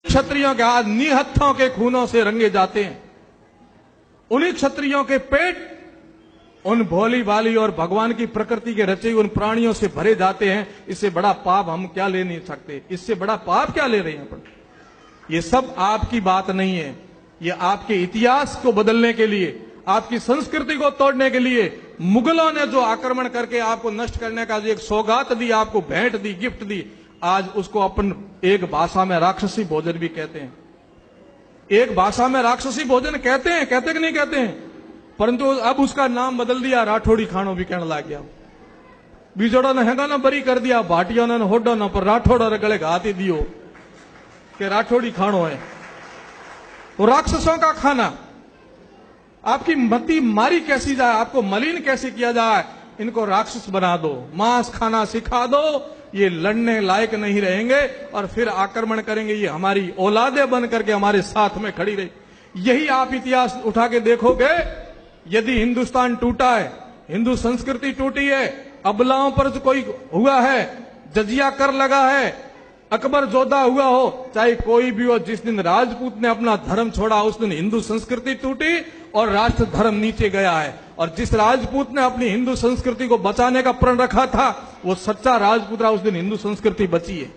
क्षत्रियों के हाथ निहत्थों के खूनों से रंगे जाते हैं। उन्हीं क्षत्रियों के पेट उन भोली भाली और भगवान की प्रकृति के रचे उन प्राणियों से भरे जाते हैं। इससे बड़ा पाप हम क्या ले नहीं सकते, इससे बड़ा पाप क्या ले रहे हैं अपन। ये सब आपकी बात नहीं है, ये आपके इतिहास को बदलने के लिए, आपकी संस्कृति को तोड़ने के लिए मुगलों ने जो आक्रमण करके आपको नष्ट करने का जो एक सौगात दी, आपको भेंट दी, गिफ्ट दी, आज उसको अपन एक भाषा में राक्षसी भोजन भी कहते हैं। एक भाषा में राक्षसी भोजन कहते हैं, कहते कि नहीं कहते हैं, परंतु अब उसका नाम बदल दिया, राठौड़ी खानो भी कहने लग गया। बीजोड़ों ने हैगा ना बरी कर दिया, भाटियों ने होडो ना, पर राठौड़ गले घाती दियो कि राठौड़ी खानो है। वो राक्षसों का खाना। आपकी मति मारी कैसी जाए, आपको मलिन कैसे किया जाए, इनको राक्षस बना दो, मांस खाना सिखा दो, ये लड़ने लायक नहीं रहेंगे और फिर आक्रमण करेंगे। ये हमारी औलादे बन करके हमारे साथ में खड़ी रही। यही आप इतिहास उठा के देखोगे, यदि हिंदुस्तान टूटा है, हिंदू संस्कृति टूटी है, अबलाओं पर कोई हुआ है, जजिया कर लगा है, अकबर जोधा हुआ हो, चाहे कोई भी हो, जिस दिन राजपूत ने अपना धर्म छोड़ा उस दिन हिंदू संस्कृति टूटी और राष्ट्र धर्म नीचे गया है। और जिस राजपूत ने अपनी हिंदू संस्कृति को बचाने का प्रण रखा था वो सच्चा राजपूत रहा, उस दिन हिंदू संस्कृति बची है।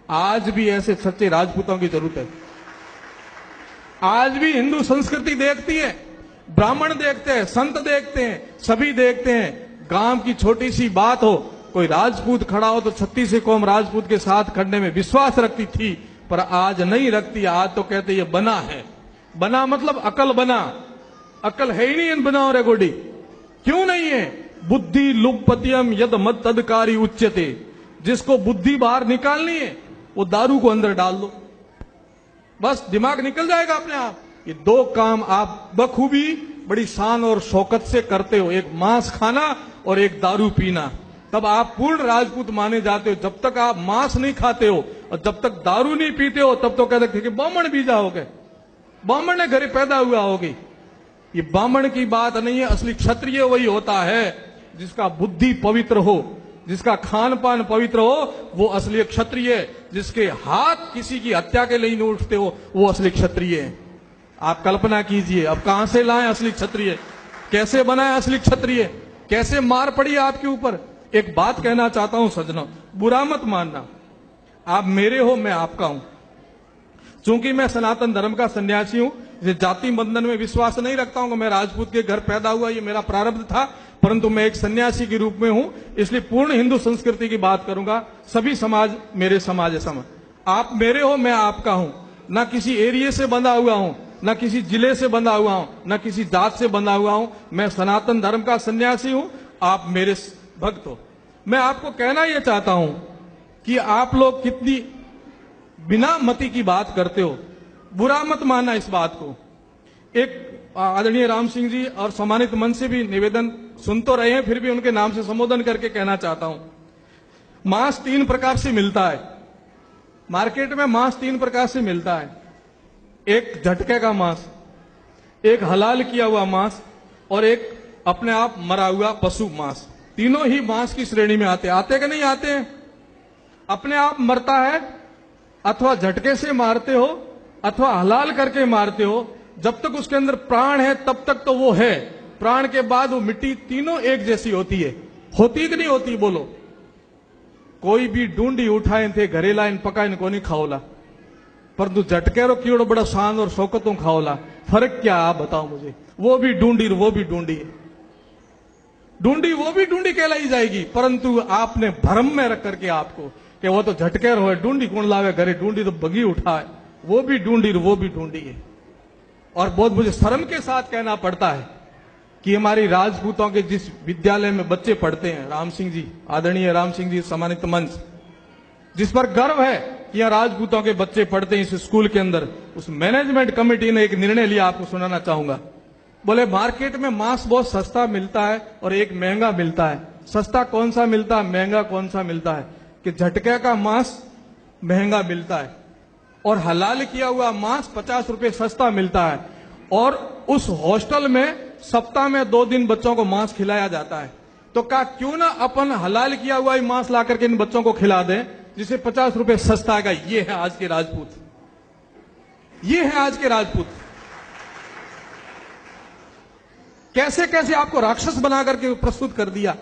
आज भी ऐसे सच्चे राजपूतों की जरूरत है। आज भी हिंदू संस्कृति देखती है, ब्राह्मण देखते हैं, संत देखते हैं, सभी देखते हैं। गांव की छोटी सी बात हो, कोई राजपूत खड़ा हो तो 36 कौम राजपूत के साथ खड़ने में विश्वास रखती थी, पर आज नहीं रखती। आज तो कहते ये बना है। बना मतलब अकल बना, अकल है ही नहीं इन बनाओ रे गोडी। क्यों नहीं है? बुद्धि लुप्पत्यम यद मत तदकारी उच्यते। जिसको बुद्धि बाहर निकालनी है वो दारू को अंदर डाल दो, बस दिमाग निकल जाएगा अपने आप। ये दो काम आप बखूबी बड़ी शान और शौकत से करते हो, एक मांस खाना और एक दारू पीना। तब आप पूर्ण राजपूत माने जाते हो। जब तक आप मांस नहीं खाते हो और जब तक दारू नहीं पीते हो तब तो कहते थे कि ब्राह्मण बीजा हो गए, ब्राह्मण ने घरे पैदा हुआ होगी। ये ब्राह्मण की बात नहीं है। असली क्षत्रिय वही होता है जिसका बुद्धि पवित्र हो, जिसका खान पान पवित्र हो, वो असली क्षत्रिय है। जिसके हाथ किसी की हत्या के लिए नहीं उठते हो वो असली क्षत्रिय है। आप कल्पना कीजिए, अब कहां से लाएं असली क्षत्रिय, कैसे बनाए असली क्षत्रिय, कैसे मार पड़ी आपके ऊपर। एक बात कहना चाहता हूं सज्जनों, बुरा मत मानना, आप मेरे हो मैं आपका हूं। चूंकि मैं सनातन धर्म का सन्यासी हूं, जाति बंधन में विश्वास नहीं रखता हूं कि मैं राजपूत के घर पैदा हुआ, ये मेरा प्रारब्ध था, परंतु मैं एक सन्यासी के रूप में हूं, इसलिए पूर्ण हिंदू संस्कृति की बात करूंगा। सभी समाज मेरे समाज है। समझ, आप मेरे हो मैं आपका हूं। ना किसी एरिया से बंधा हुआ हूं, ना किसी जिले से बंधा हुआ हूं, ना किसी जात से बंधा हुआ हूं। मैं सनातन धर्म का सन्यासी हूं, आप मेरे भक्त हो। मैं आपको कहना यह चाहता हूं कि आप लोग कितनी बिना मति की बात करते हो, बुरा मत मानना इस बात को। एक आदरणीय राम सिंह जी और सम्मानित मंच से भी निवेदन सुन तो रहे हैं, फिर भी उनके नाम से संबोधन करके कहना चाहता हूं। मांस 3 प्रकार से मिलता है मार्केट में, मांस 3 प्रकार से मिलता है। एक झटके का मांस, एक हलाल किया हुआ मांस और एक अपने आप मरा हुआ पशु मांस। तीनों ही मांस की श्रेणी में आते कि नहीं आते हैं? अपने आप मरता है, अथवा झटके से मारते हो, अथवा हलाल करके मारते हो। जब तक उसके अंदर प्राण है तब तक तो वो है, प्राण के बाद वो मिट्टी तीनों एक जैसी होती है। होती कि नहीं होती बोलो? कोई भी ढूंढी उठाए थे घरे लाइन पकाइन को नहीं खाओला, परंतु झटके रो कीड़ो बड़ा शान और शौकतों खाओला। फर्क क्या आप बताओ मुझे? वो भी ढूंढी वो भी ढूंढी, ढूंढी वो भी ढूंढी कहलाई जाएगी, परंतु आपने भ्रम में रख करके आपको कि वो तो झटके हो, ढूंढी कौन लावे घरे, ढूंढी तो बगी उठाए, वो भी ढूंढी वो भी ढूंढी है। और बहुत मुझे शर्म के साथ कहना पड़ता है कि हमारी राजपूतों के जिस विद्यालय में बच्चे पढ़ते हैं, राम सिंह जी, आदरणीय राम सिंह जी सम्मानित मंच, जिस पर गर्व है कि यहां राजपूतों के बच्चे पढ़ते हैं इस स्कूल के अंदर, उस मैनेजमेंट कमेटी ने एक निर्णय लिया, आपको सुनाना चाहूंगा। बोले मार्केट में मांस बहुत सस्ता मिलता है और एक महंगा मिलता है। सस्ता कौन सा मिलता है, महंगा कौन सा मिलता है? कि झटके का मांस महंगा मिलता है और हलाल किया हुआ मांस 50 रुपए सस्ता मिलता है। और उस हॉस्टल में सप्ताह में 2 दिन बच्चों को मांस खिलाया जाता है। तो कहा क्यों ना अपन हलाल किया हुआ मांस ला करके इन बच्चों को खिला दें, जिसे 50 रुपए सस्ता आएगा। ये है आज के राजपूत, ये है आज के राजपूत। कैसे कैसे आपको राक्षस बना करके प्रस्तुत कर दिया।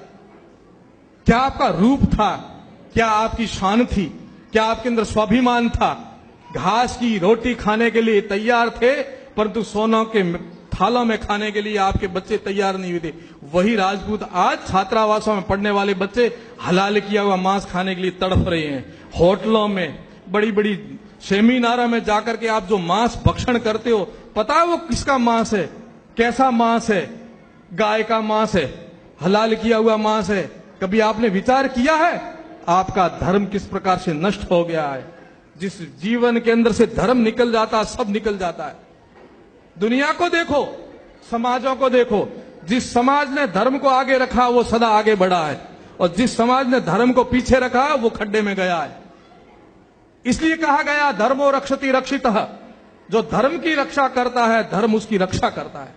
क्या आपका रूप था, क्या आपकी शान थी, क्या आपके अंदर स्वाभिमान था। घास की रोटी खाने के लिए तैयार थे, परंतु सोनों के थालों में खाने के लिए आपके बच्चे तैयार नहीं हुए थे। वही राजपूत आज छात्रावासों में पढ़ने वाले बच्चे हलाल किया हुआ मांस खाने के लिए तड़प रहे हैं। होटलों में, बड़ी बड़ी सेमिनारों में जाकर के आप जो मांस भक्षण करते हो, पता है वो किसका मांस है, कैसा मांस है? गाय का मांस है, हलाल किया हुआ मांस है। कभी आपने विचार किया है आपका धर्म किस प्रकार से नष्ट हो गया है? जिस जीवन के अंदर से धर्म निकल जाता है, सब निकल जाता है। दुनिया को देखो, समाजों को देखो, जिस समाज ने धर्म को आगे रखा वो सदा आगे बढ़ा है, और जिस समाज ने धर्म को पीछे रखा वो खड्डे में गया है। इसलिए कहा गया धर्मो रक्षति रक्षितः। जो धर्म की रक्षा करता है, धर्म उसकी रक्षा करता है।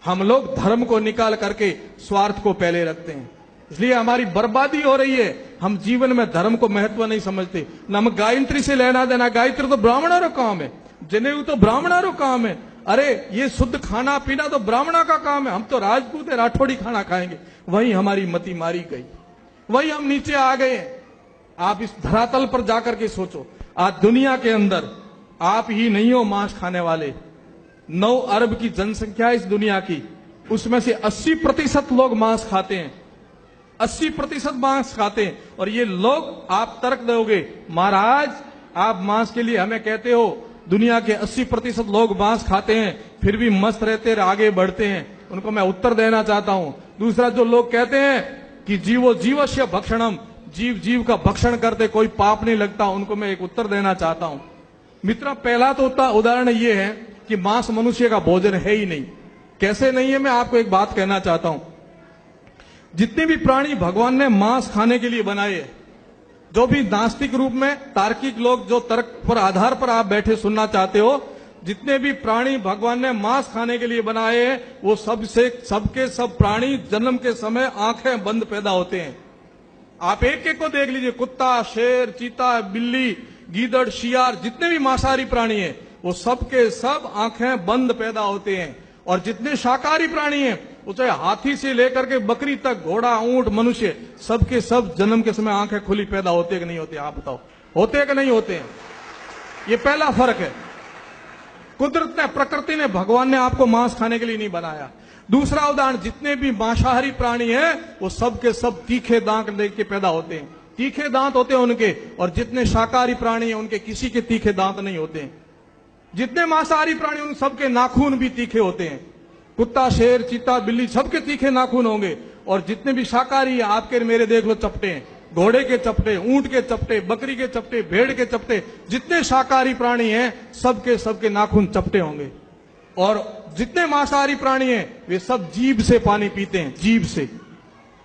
हम लोग धर्म को निकाल करके स्वार्थ को पहले रखते हैं, इसलिए हमारी बर्बादी हो रही है। हम जीवन में धर्म को महत्व नहीं समझते। न हम गायत्री से लेना देना, गायत्री तो ब्राह्मणों का काम है, जनेऊ तो ब्राह्मणों का काम है। अरे ये शुद्ध खाना पीना तो ब्राह्मणों का काम है, हम तो राजपूत है, राठौड़ी खाना खाएंगे। वही हमारी मति मारी गई, वही हम नीचे आ गए। आप इस धरातल पर जाकर के सोचो, आज दुनिया के अंदर आप ही नहीं हो मांस खाने वाले। 9 अरब की जनसंख्या इस दुनिया की, उसमें से 80% लोग मांस खाते हैं, 80% मांस खाते हैं। और ये लोग, आप तर्क दोगे महाराज आप मांस के लिए हमें कहते हो, दुनिया के 80% लोग मांस खाते हैं फिर भी मस्त रहते हैं, आगे बढ़ते हैं। उनको मैं उत्तर देना चाहता हूं। दूसरा, जो लोग कहते हैं कि जीवो जीवस्य भक्षणम, जीव जीव का भक्षण करते कोई पाप नहीं लगता, उनको मैं एक उत्तर देना चाहता हूं। मित्रों, पहला तो उदाहरण ये है कि मांस मनुष्य का भोजन है ही नहीं। कैसे नहीं है, मैं आपको एक बात कहना चाहता हूं। जितने भी प्राणी भगवान ने मांस खाने के लिए बनाए, जो भी नास्तिक रूप में तार्किक लोग, जो तर्क पर आधार पर आप बैठे सुनना चाहते हो, जितने भी प्राणी भगवान ने मांस खाने के लिए बनाए हैं, वो सबके सब प्राणी जन्म के समय आंखें बंद पैदा होते हैं। आप एक एक को देख लीजिए, कुत्ता, शेर, चीता, बिल्ली, गीदड़, शियार, जितने भी मांसाहारी प्राणी हैं वो सबके सब आंखें बंद पैदा होते हैं। और जितने शाकाहारी प्राणी हैं, वो चाहे हाथी से लेकर के बकरी तक, घोड़ा, ऊंट, मनुष्य, सबके सब जन्म के समय आंखें खुली पैदा होते कि नहीं होते? आप बताओ, होते कि नहीं होते हैं? ये पहला फर्क है। कुदरत ने, प्रकृति ने, भगवान ने आपको मांस खाने के लिए नहीं बनाया। दूसरा उदाहरण, जितने भी मांसाहारी प्राणी हैं वो सबके सब तीखे दांत लेके पैदा होते हैं, तीखे दांत होते हैं उनके। और जितने शाकाहारी प्राणी हैं उनके किसी के तीखे दांत नहीं होते हैं। जितने मांसाहारी प्राणी उन सबके नाखून भी तीखे होते हैं। कुत्ता, शेर, चीता, बिल्ली, सबके तीखे नाखून होंगे। और जितने भी शाकाहारी हैं, आपके मेरे देख लो चपटे हैं, घोड़े के चपटे, ऊंट के चपटे, बकरी के चपटे, भेड़ के चपटे, जितने शाकाहारी प्राणी हैं सबके सबके नाखून चपटे होंगे। और जितने मांसाहारी प्राणी हैं वे सब जीभ से पानी पीते हैं, जीभ से।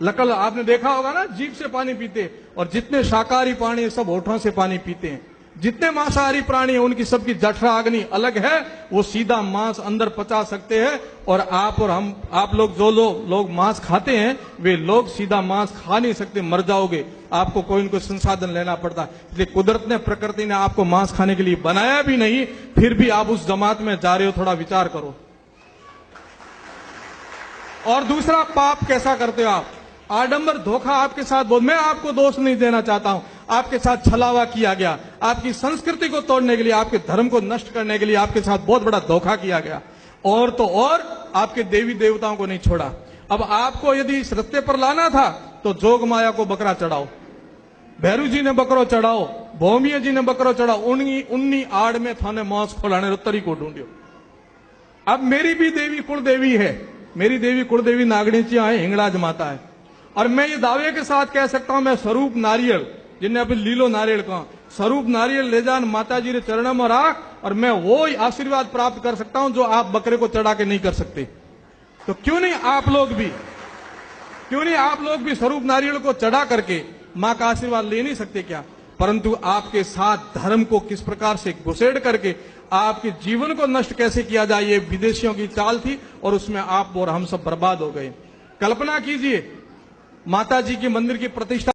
लकड़ आपने देखा होगा ना, जीभ से पानी पीते। और जितने शाकाहारी प्राणी हैं सब होठों से पानी पीते हैं। जितने मांसाहारी प्राणी हैं उनकी सबकी जठरा अग्नि अलग है, वो सीधा मांस अंदर पचा सकते हैं। और आप और हम, आप लोग जो लोग मांस खाते हैं, वे लोग सीधा मांस खा नहीं सकते, मर जाओगे। आपको कोई न कोई संसाधन लेना पड़ता है। इसलिए कुदरत ने, प्रकृति ने आपको मांस खाने के लिए बनाया भी नहीं, फिर भी आप उस जमात में जा रहे हो। थोड़ा विचार करो। और दूसरा, पाप कैसा करते हो आप? आडंबर, धोखा आपके साथ बहुत। मैं आपको दोष नहीं देना चाहता हूं, आपके साथ छलावा किया गया, आपकी संस्कृति को तोड़ने के लिए, आपके धर्म को नष्ट करने के लिए आपके साथ बहुत बड़ा धोखा किया गया। और तो और आपके देवी देवताओं को नहीं छोड़ा। अब आपको यदि इस रस्ते पर लाना था तो जोग माया को बकरा चढ़ाओ, भैरू जी ने बकरो चढ़ाओ, भौमिया जी ने बकरो चढ़ाओ, उन्नी आड़ में थाने मौस खोलाने रत्तरी को ढूंढियो। अब मेरी भी देवी कुलदेवी है, मेरी देवी कुलदेवी नागणीचिया है, हिंगलाज माता है। और मैं ये दावे के साथ कह सकता हूं, मैं स्वरूप नारियल, जिन्हें अभी लीलो नारियल कहा, स्वरूप नारियल ले जान माता जी ने चरणों में राख, और मैं वो आशीर्वाद प्राप्त कर सकता हूं जो आप बकरे को चढ़ा के नहीं कर सकते। तो क्यों नहीं आप लोग भी स्वरूप नारियल को चढ़ा करके मां का आशीर्वाद ले नहीं सकते क्या? परंतु आपके साथ धर्म को किस प्रकार से घुसेड़ करके आपके जीवन को नष्ट कैसे किया जाए, ये विदेशियों की चाल थी। और उसमें आप और हम सब बर्बाद हो गए। कल्पना कीजिए, माता जी के मंदिर की प्रतिष्ठा